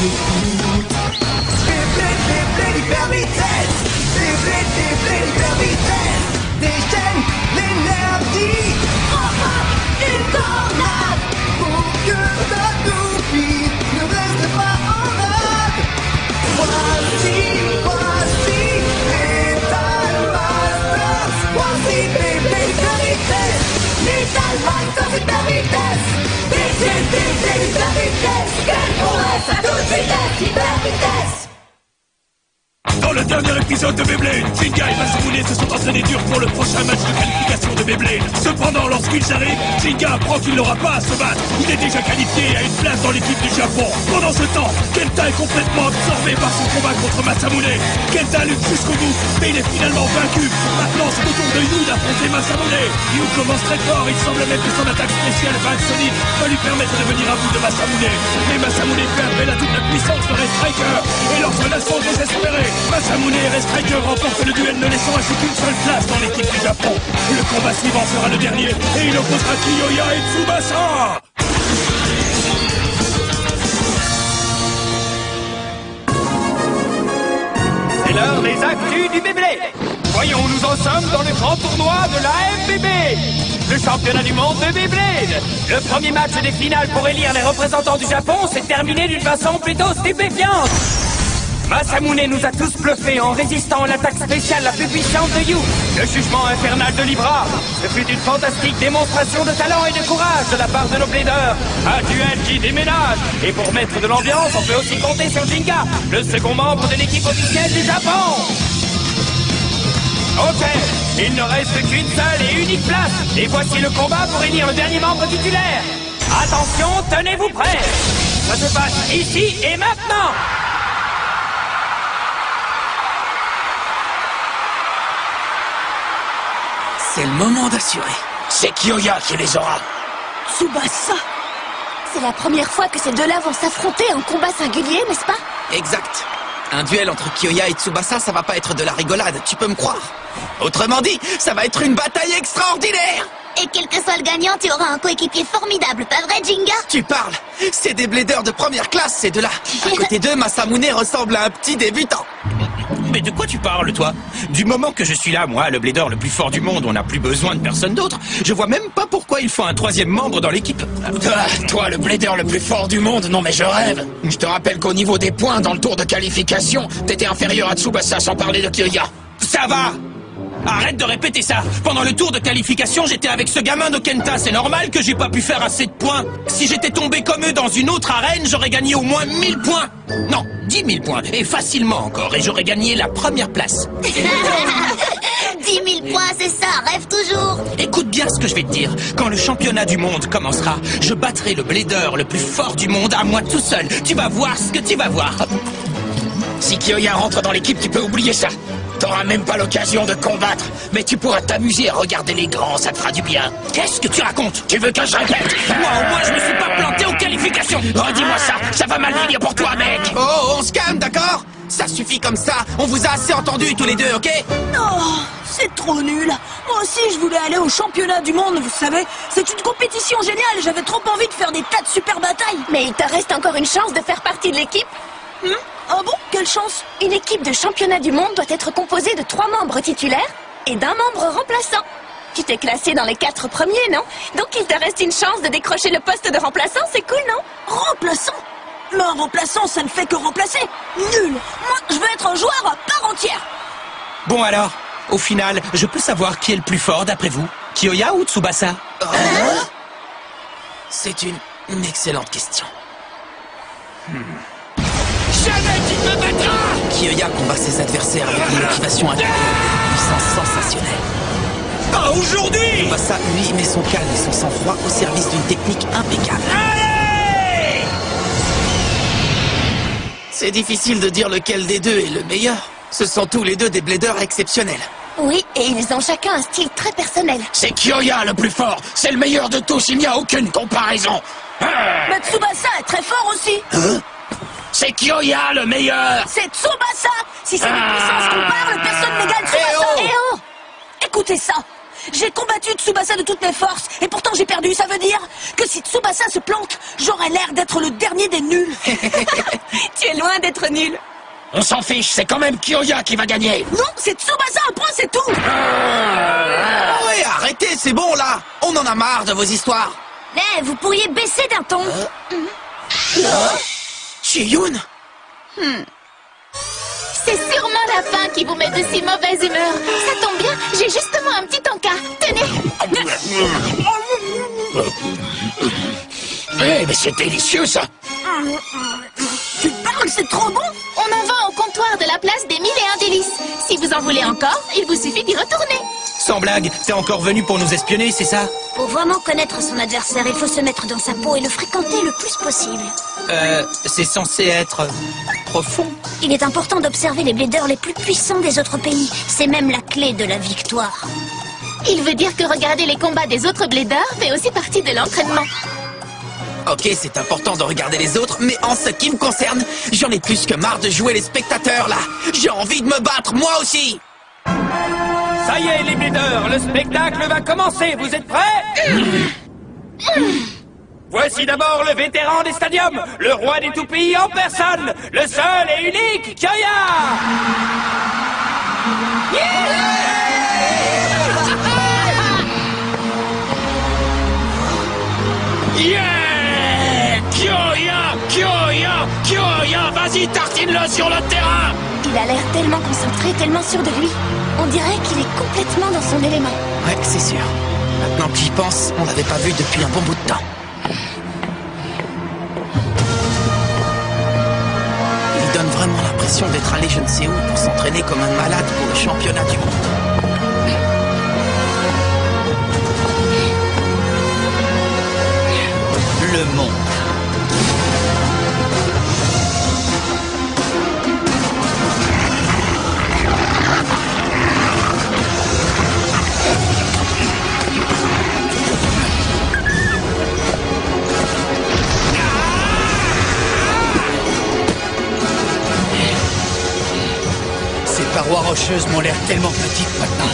Hyper vitesse, hyper vitesse, déchaîne l'énergie. Une tornade pour que ta toupie ne reste pas en rade. Voici Metal Masters. Voici hyper vitesse, Metal Masters hyper vitesse. Déchaîne hyper vitesse, quelle prouesse à toute vitesse, hyper vitesse. Dans le dernier épisode de Beyblade, Jinga et Masamune se sont entraînés dur pour le prochain match de qualification de Beyblade. Cependant, lorsqu'ils arrivent, Jinga apprend qu'il n'aura pas à se battre. Il est déjà qualifié et a une place dans l'équipe du Japon. Pendant ce temps, Kenta est complètement absorbé par son combat contre Masamune. Kenta lutte jusqu'au bout, mais il est finalement vaincu. Maintenant, c'est au tour de Yu d'affronter Masamune. Yu commence très fort, il semble même que son attaque spéciale Vague Sonic va lui permettre de venir à bout de Masamune. Mais Masamune fait appel à toute la puissance de Red Striker. Et lorsque l'assaut désespéré, Masamune et Red Striker remportent le duel, ne laissant ainsi qu'une seule place dans l'équipe du Japon. Le combat suivant sera le dernier, et il opposera Kiyoya et Tsubasa. C'est l'heure des actus du Beyblade. Voyons où nous en sommes dans le grand tournoi de la FBB, le championnat du monde de Beyblade. Le premier match des finales pour élire les représentants du Japon s'est terminé d'une façon plutôt stupéfiante. Masamune nous a tous bluffés en résistant à l'attaque spéciale la plus puissante de Yu, le jugement infernal de Libra. Ce fut une fantastique démonstration de talent et de courage de la part de nos bladers. Un duel qui déménage. Et pour mettre de l'ambiance, on peut aussi compter sur Jinga, le second membre de l'équipe officielle du Japon. Ok, il ne reste qu'une seule et unique place. Et voici le combat pour élire le dernier membre titulaire. Attention, tenez-vous prêts. Ça se passe ici et maintenant. C'est le moment d'assurer. C'est Kiyoya qui les aura. Tsubasa! C'est la première fois que ces deux-là vont s'affronter en combat singulier, n'est-ce pas? Exact. Un duel entre Kiyoya et Tsubasa, ça va pas être de la rigolade, tu peux me croire. Autrement dit, ça va être une bataille extraordinaire. Et quel que soit le gagnant, tu auras un coéquipier formidable, pas vrai, Jinga? Tu parles. C'est des bladers de première classe, ces deux-là. À côté d'eux, Masamune ressemble à un petit débutant. Mais de quoi tu parles, toi? Du moment que je suis là, moi, le blader le plus fort du monde, on n'a plus besoin de personne d'autre. Je vois même pas pourquoi il faut un troisième membre dans l'équipe. Toi, le blader le plus fort du monde, non mais je rêve. Je te rappelle qu'au niveau des points dans le tour de qualification, t'étais inférieur à Tsubasa sans parler de Kiyoya. Ça va! Arrête de répéter ça! Pendant le tour de qualification, j'étais avec ce gamin de Kenta, c'est normal que j'ai pas pu faire assez de points. Si j'étais tombé comme eux dans une autre arène, j'aurais gagné au moins 1000 points. Non, 10 000 points, et facilement encore, et j'aurais gagné la première place. 10 000 points, c'est ça, rêve toujours. Écoute bien ce que je vais te dire. Quand le championnat du monde commencera, je battrai le blader le plus fort du monde à moi tout seul. Tu vas voir ce que tu vas voir. Si Kiyoya rentre dans l'équipe, tu peux oublier ça. T'auras même pas l'occasion de combattre, mais tu pourras t'amuser à regarder les grands, ça te fera du bien. Qu'est-ce que tu racontes? Tu veux que je répète? Moi, au moins, je me suis pas planté aux qualifications. Redis-moi ça va mal finir pour toi, mec. Oh, on se calme, d'accord? Ça suffit comme ça, on vous a assez entendus tous les deux, ok? Oh, c'est trop nul. Moi aussi, je voulais aller au championnat du monde, vous savez. C'est une compétition géniale, j'avais trop envie de faire des tas de super batailles. Mais il te reste encore une chance de faire partie de l'équipe. Ah bon? Quelle chance? Une équipe de championnat du monde doit être composée de 3 membres titulaires et d'un membre remplaçant. Tu t'es classé dans les 4 premiers, non? Donc il te reste une chance de décrocher le poste de remplaçant, c'est cool, non? Remplaçant? Mais un remplaçant, ça ne fait que remplacer. Nul. Moi, je veux être un joueur à part entière. Bon alors, au final, je peux savoir qui est le plus fort d'après vous? Kiyoya ou Tsubasa? C'est une excellente question. Jamais tu ne me battras! Kiyoya combat ses adversaires avec une motivation intérieure et une puissance sensationnelle. Pas aujourd'hui! Tsubasa, lui, met son calme et son sang-froid au service d'une technique impeccable. Allez! C'est difficile de dire lequel des deux est le meilleur. Ce sont tous les deux des bladers exceptionnels. Oui, et ils ont chacun un style très personnel. C'est Kiyoya le plus fort, c'est le meilleur de tous, il n'y a aucune comparaison. Mais Tsubasa est très fort aussi. C'est Kiyoya le meilleur. C'est Tsubasa. Si c'est de puissance qu'on parle, personne n'égale Tsubasa. Eh oh! Écoutez ça. J'ai combattu Tsubasa de toutes mes forces, et pourtant j'ai perdu. Ça veut dire que si Tsubasa se plante, j'aurais l'air d'être le dernier des nuls. Tu es loin d'être nul. On s'en fiche, c'est quand même Kyoya qui va gagner. Non, c'est Tsubasa, un point, c'est tout. Ouais, arrêtez, c'est bon là. On en a marre de vos histoires. Eh, vous pourriez baisser d'un ton. Chiyun. C'est sûrement la faim qui vous met de si mauvaise humeur. Ça tombe bien, j'ai justement un petit encas. Tenez. Eh, mais c'est délicieux ça. Tu parles, c'est trop bon. On en vend au comptoir de la place des 1001 délices. Si vous en voulez encore, il vous suffit d'y retourner. Sans blague, t'es encore venu pour nous espionner, c'est ça? Pour vraiment connaître son adversaire, il faut se mettre dans sa peau et le fréquenter le plus possible. C'est censé être profond. Il est important d'observer les blédeurs les plus puissants des autres pays. C'est même la clé de la victoire. Il veut dire que regarder les combats des autres blédeurs fait aussi partie de l'entraînement. Ok, c'est important de regarder les autres, mais en ce qui me concerne, j'en ai plus que marre de jouer les spectateurs là. J'ai envie de me battre moi aussi. Ça y est, les blédeurs, le spectacle va commencer. Vous êtes prêts? Voici d'abord le vétéran des stadiums, le roi des tout-pays en personne, le seul et unique Kyoya. Yeah! Kyoya, vas-y, tartine-le sur le terrain. Il a l'air tellement concentré, tellement sûr de lui. On dirait qu'il est complètement dans son élément. Ouais, c'est sûr. Maintenant que j'y pense, on l'avait pas vu depuis un bon bout de temps. Il donne vraiment l'impression d'être allé je ne sais où pour s'entraîner comme un malade pour le championnat du monde. Le monde. Ces parois rocheuses m'ont l'air tellement petites maintenant.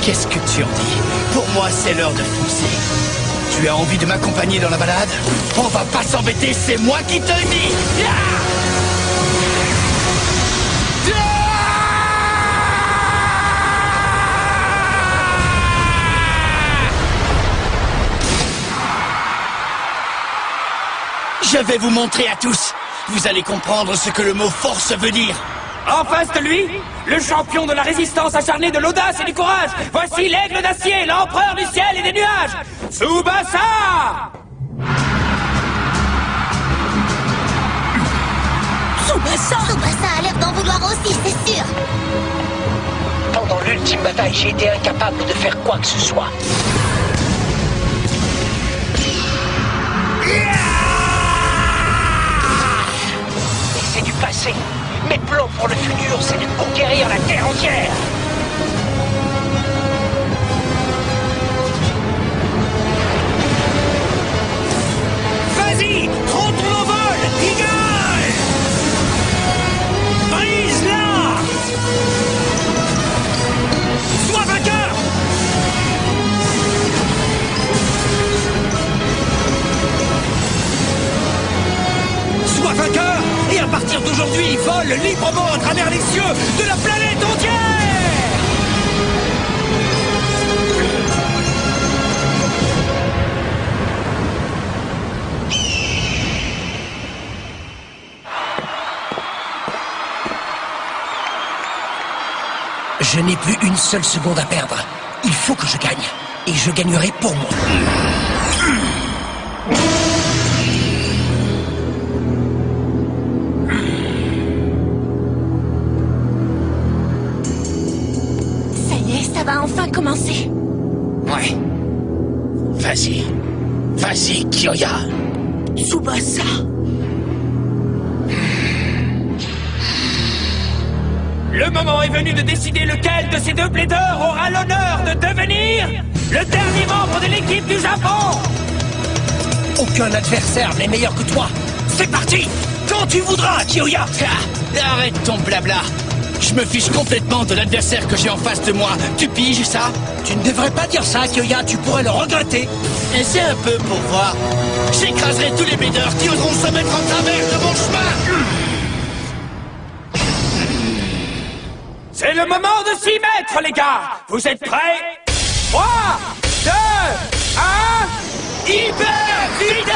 Qu'est-ce que tu en dis? Pour moi, c'est l'heure de foncer. Tu as envie de m'accompagner dans la balade? On va pas s'embêter, c'est moi qui te le dis! Je vais vous montrer à tous. Vous allez comprendre ce que le mot force veut dire. En face de lui, le champion de la résistance acharnée, de l'audace et du courage. Voici l'aigle d'acier, l'empereur du ciel et des nuages, Tsubasa! Tsubasa a l'air d'en vouloir aussi, c'est sûr. Pendant l'ultime bataille, j'ai été incapable de faire quoi que ce soit. C'est du passé. Mes plans pour le futur, c'est de conquérir la Terre entière. Vas-y, prends ton envol, Eagle! Brise-la! Sois vainqueur! Sois vainqueur! Et à partir d'aujourd'hui, vole librement à travers les cieux de la planète entière! Je n'ai plus une seule seconde à perdre. Il faut que je gagne. Et je gagnerai pour moi. Ça y est, ça va enfin commencer. Ouais. Vas-y. Vas-y, Kyoya. Tsubasa. Le moment est venu de décider lequel de ces deux plaideurs aura l'honneur de devenir le dernier membre de l'équipe du Japon. Aucun adversaire n'est meilleur que toi. C'est parti! Quand tu voudras, Kyoya! Arrête ton blabla. Je me fiche complètement de l'adversaire que j'ai en face de moi. Tu piges ça? Tu ne devrais pas dire ça, Kyoya, tu pourrais le regretter. Essaie un peu pour voir. J'écraserai tous les bladers qui oseront se mettre en travers de mon chemin. C'est le moment de s'y mettre, les gars. Vous êtes prêts? 3, 2, 1... Hyper vitesse!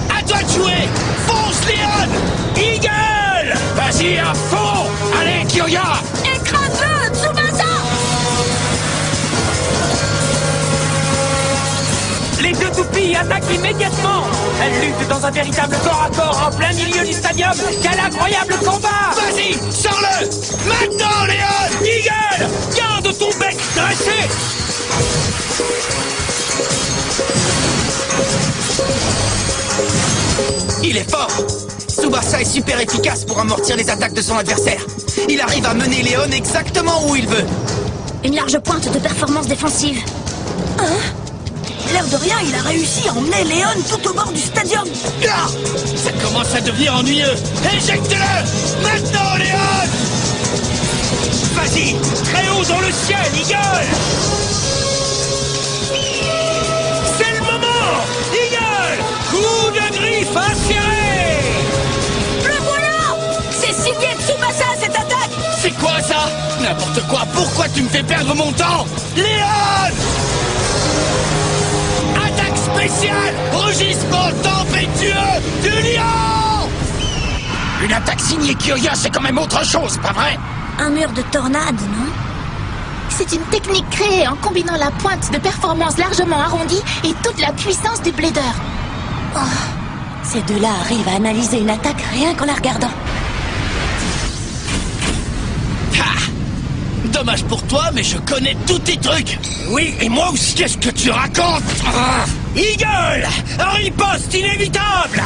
À toi de jouer! Fonce, Léon! Eagle! Vas-y, à fond! Allez, Kyoya! Écrase-le, Tsubasa! Les deux toupies attaquent immédiatement. Elles luttent dans un véritable corps à corps en plein milieu du stadium. Quel incroyable combat! Vas-y, sors-le! Maintenant, Léon! Eagle! Garde ton bec dressé! Il est fort. Tsubasa est super efficace pour amortir les attaques de son adversaire. Il arrive à mener Léon exactement où il veut. Une large pointe de performance défensive. Hein? L'air de rien, il a réussi à emmener Léon tout au bord du stadium. Ah! Ça commence à devenir ennuyeux. Éjecte-le! Maintenant, Léon! Vas-y, très haut dans le ciel, Eagle! C'est le moment! Eagle! Coup de griffe inséré! Le voilà! C'est signé Tsubasa, cette attaque! C'est quoi ça? N'importe quoi, pourquoi tu me fais perdre mon temps? Léon! Attaque spéciale! Rugissement tempétueux du lion! Une attaque signée Kyoya, c'est quand même autre chose, pas vrai? Un mur de tornade, non? C'est une technique créée en combinant la pointe de performance largement arrondie et toute la puissance du blader. Oh, ces deux-là arrivent à analyser une attaque rien qu'en la regardant. Ha! Dommage pour toi, mais je connais tous tes trucs. Oui, et moi aussi! Qu'est-ce que tu racontes? Ah! Eagle! Riposte inévitable!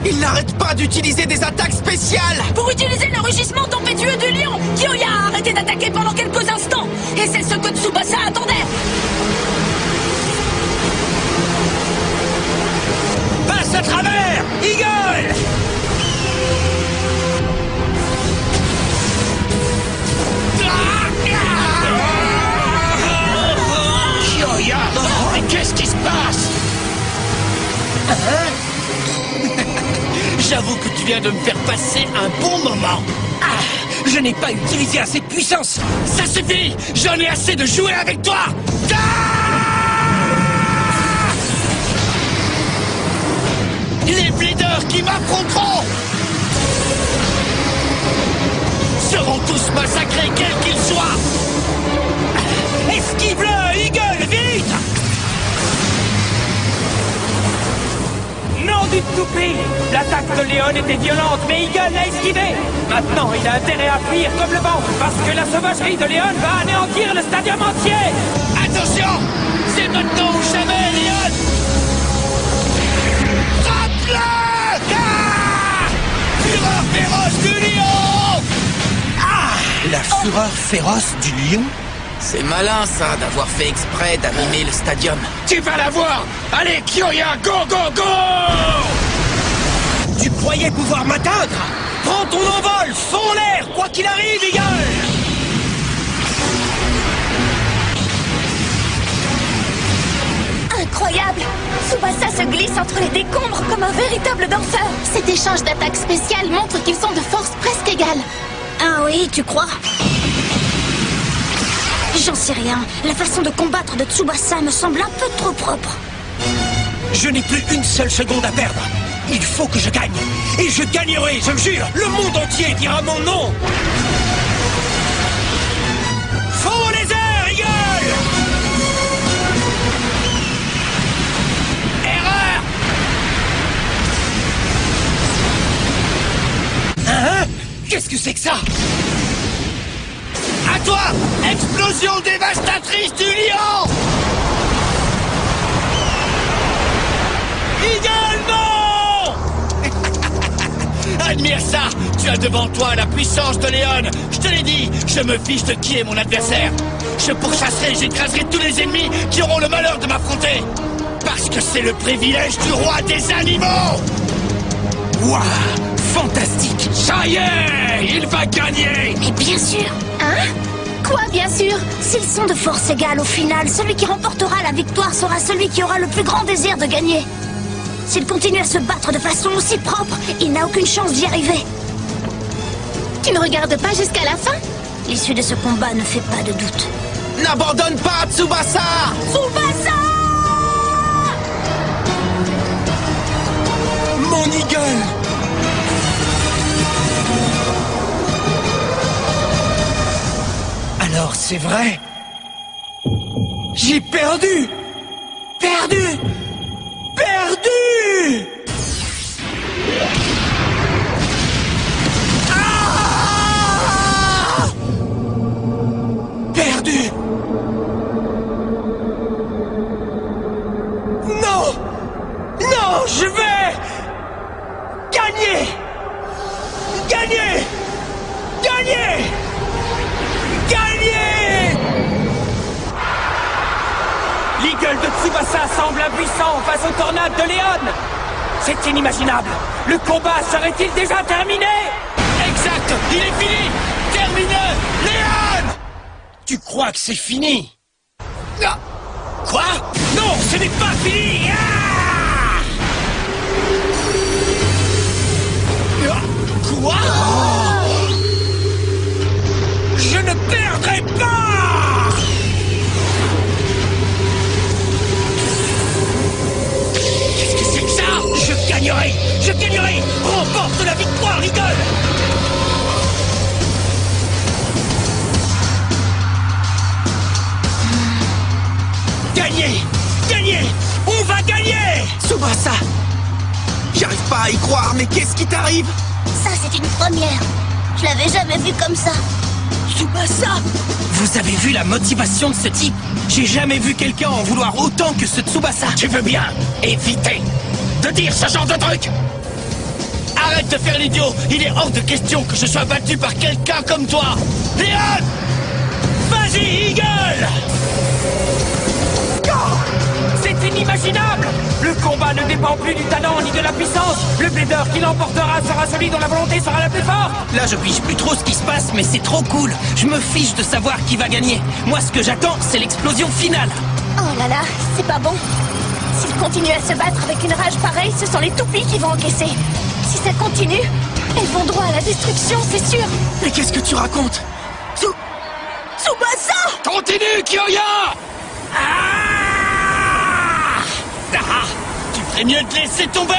Il n'arrête pas d'utiliser des attaques spéciales. Pour utiliser le rugissement tempétueux du lion, Kyoya a arrêté d'attaquer pendant quelques instants. Et c'est ce que Tsubasa attendait. Passe à travers! Eagle! Kyoya! Mais qu'est-ce qui se passe? J'avoue que tu viens de me faire passer un bon moment. Ah, je n'ai pas utilisé assez de puissance! Ça suffit! J'en ai assez de jouer avec toi! Ah! Les bleeders qui m'affronteront seront tous massacrés, quels qu'ils soient! Esquive-le, Eagle, vite! Nom du toupie! L'attaque de Léon était violente, mais Eagle l'a esquivé! Maintenant, il a intérêt à fuir comme le vent, parce que la sauvagerie de Léon va anéantir le stadium entier! Attention! C'est maintenant ou jamais, Léon! Frappe-le! Ah! Fureur féroce du lion! La fureur féroce du lion? C'est malin, ça, d'avoir fait exprès d'animer le stadium. Tu vas la voir! Allez, Kyoya, go, go, go! Tu croyais pouvoir m'atteindre? Prends ton envol, fonds l'air, quoi qu'il arrive, Eagle! Incroyable! Tsubasa se glisse entre les décombres comme un véritable danseur. Cet échange d'attaques spéciales montre qu'ils sont de force presque égale. Ah oui, tu crois? J'en sais rien. La façon de combattre de Tsubasa me semble un peu trop propre. Je n'ai plus une seule seconde à perdre. Il faut que je gagne. Et je gagnerai, je le jure. Le monde entier dira mon nom. Fonds les airs, Eagle! Erreur! Hein? Qu'est-ce que c'est que ça? À toi! Explosion dévastatrice du lion! Eagle, non! Admire ça! Tu as devant toi la puissance de Léon! Je te l'ai dit, je me fiche de qui est mon adversaire! Je pourchasserai et j'écraserai tous les ennemis qui auront le malheur de m'affronter! Parce que c'est le privilège du roi des animaux! Waouh! Fantastique! Ça y est! Il va gagner! Mais bien sûr. Hein? Quoi, bien sûr? S'ils sont de force égale au final, celui qui remportera la victoire sera celui qui aura le plus grand désir de gagner. S'il continue à se battre de façon aussi propre, il n'a aucune chance d'y arriver. Tu ne regardes pas jusqu'à la fin? L'issue de ce combat ne fait pas de doute. N'abandonne pas, Tsubasa! Tsubasa! Mon Eagle! Alors c'est vrai? J'ai perdu! Perdu! Perdu! Ah! Perdu! Non! Non, je vais gagner! Gagner! Gagner! Gagner! L'Eagle de Tsubasa semble impuissant face aux tornades de Léon. C'est inimaginable. Le combat serait-il déjà terminé? Exact! Il est fini! Terminé! Léon! Tu crois que c'est fini? Ah. Quoi? Non, ce n'est pas fini! Ah! Quoi? Je ne perdrai pas! Qu'est-ce que c'est que ça? Je gagnerai! Je gagnerai! Remporte la victoire, Eagle! Gagner! Gagner! On va gagner! Tsubasa! J'arrive pas à y croire, mais qu'est-ce qui t'arrive? Ça, c'est une première. Je l'avais jamais vu comme ça. Tsubasa! Vous avez vu la motivation de ce type? J'ai jamais vu quelqu'un en vouloir autant que ce Tsubasa. Tu veux bien éviter de dire ce genre de truc? Arrête de faire l'idiot! Il est hors de question que je sois battu par quelqu'un comme toi! Léon! Vas-y, Eagle! C'est inimaginable! Le combat ne dépend plus du talent ni de la puissance. Le plaideur qui l'emportera sera celui dont la volonté sera la plus forte. Là, je pige plus trop ce qui se passe, mais c'est trop cool. Je me fiche de savoir qui va gagner. Moi, ce que j'attends, c'est l'explosion finale. Oh là là, c'est pas bon. S'ils continuent à se battre avec une rage pareille, ce sont les toupies qui vont encaisser. Si ça continue, elles vont droit à la destruction, c'est sûr. Mais qu'est-ce que tu racontes? Tsubasa! Continue, Kyoya! Tu ferais mieux de laisser tomber!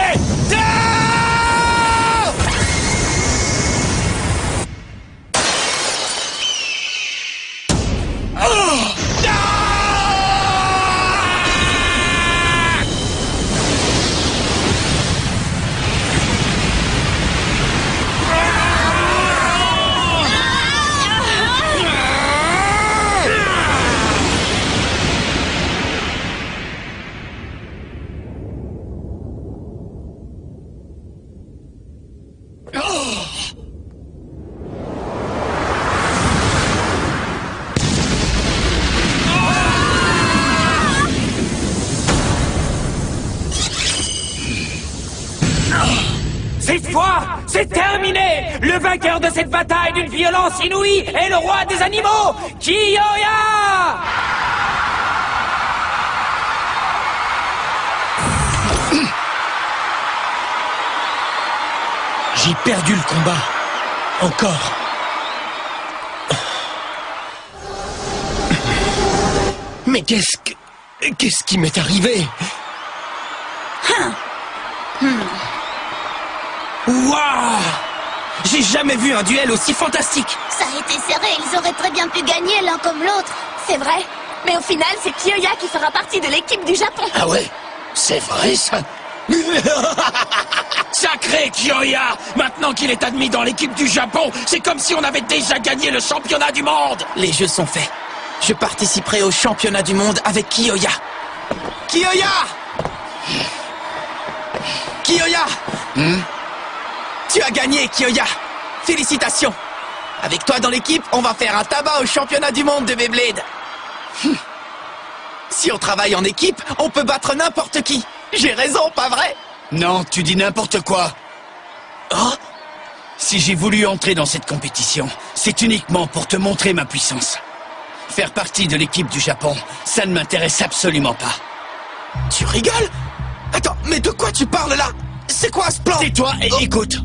Cette fois, c'est terminé! Le vainqueur de cette bataille d'une violence inouïe est le roi des animaux, Kyoya! J'ai perdu le combat. Encore. Mais qu'est-ce qui m'est arrivé? Waouh! J'ai jamais vu un duel aussi fantastique. Ça a été serré, ils auraient très bien pu gagner l'un comme l'autre. C'est vrai. Mais au final, c'est Kyoya qui fera partie de l'équipe du Japon. Ah ouais? C'est vrai, ça? Sacré Kyoya! Maintenant qu'il est admis dans l'équipe du Japon, c'est comme si on avait déjà gagné le championnat du monde! Les jeux sont faits. Je participerai au championnat du monde avec Kyoya. Kyoya! Kyoya! Tu as gagné, Kyoya. Félicitations. Avec toi dans l'équipe, on va faire un tabac au championnat du monde de Beyblade. Si on travaille en équipe, on peut battre n'importe qui. J'ai raison, pas vrai? Non, tu dis n'importe quoi. Oh? Si j'ai voulu entrer dans cette compétition, c'est uniquement pour te montrer ma puissance. Faire partie de l'équipe du Japon, ça ne m'intéresse absolument pas. Tu rigoles? Attends, mais de quoi tu parles là? C'est quoi ce plan? Tais-toi et écoute.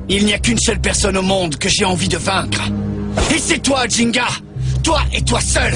Il n'y a qu'une seule personne au monde que j'ai envie de vaincre. Et c'est toi, Jinga. Toi et toi seul.